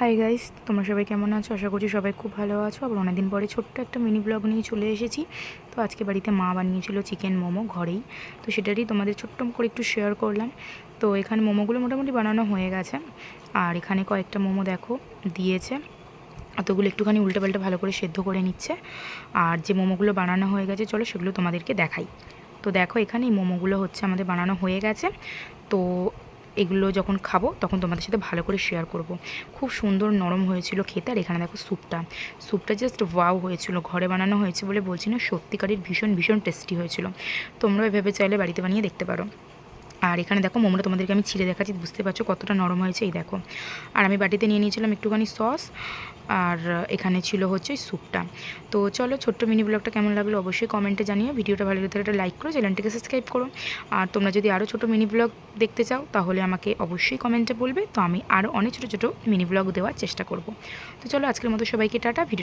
Hi guys, তোমরা সবাই কেমন আছো? আশা করছি সবাই খুব ভালো আছো। আবার অনেকদিন পরে ছোট্ট একটা মিনি ব্লগ নিয়ে চলে এসেছি। তো আজকে বাড়িতে মা বানিয়েছিল চিকেন মোমো ঘরেই, তো সেটারই তোমাদের ছোট্ট করে একটু শেয়ার করলাম। তো এখানে মোমোগুলো মোটামুটি বানানো হয়ে গেছে, আর এখানে কয়েকটা মোমো দেখো দিয়েছে, অতগুলো একটুখানি উল্টে পাল্টে ভালো করে সেদ্ধ করে নিচ্ছে। আর যে মোমোগুলো বানানো হয়ে গেছে চলো সেগুলো তোমাদেরকে দেখাই। তো দেখো এখানে এই মোমোগুলো হচ্ছে আমাদের বানানো হয়ে গেছে। তো এগুলো যখন খাবো তখন তোমাদের সাথে ভালো করে শেয়ার করব। খুব সুন্দর নরম হয়েছিল খেতে। আর এখানে দেখো স্যুপটা জাস্ট ওয়াও হয়েছিল, ঘরে বানানো হয়েছে বলে বলছি না, সত্যিকারের ভীষণ ভীষণ টেস্টি হয়েছিল। তোমরাও এভাবে চাইলে বাড়িতে বানিয়ে দেখতে পারো। আর এখানে দেখো মোমোটা তোমাদেরকে আমি ছিঁড়ে দেখাচ্ছি, বুঝতে পারছো কতটা নরম হয়েছে, এই দেখো। আর আমি বাটিতে নিয়ে নিয়েছিলাম একটুখানি সস, আর এখানে ছিল হচ্ছে স্যুপটা। তো চলো ছোট্ট মিনি ব্লগটা কেমন লাগলো অবশ্যই কমেন্টে জানিও। ভিডিওটা ভালো লাগলে একটা লাইক করো, চ্যানেলটিকে সাবস্ক্রাইব করো। আর তোমরা যদি আরও ছোটো মিনি ব্লগ দেখতে চাও তাহলে আমাকে অবশ্যই কমেন্টে বলবে, তো আমি আরও অনেক ছোটো ছোটো মিনি ব্লগ দেওয়ার চেষ্টা করব। তো চলো আজকের মতো সবাইকে টাটা। ভিডিও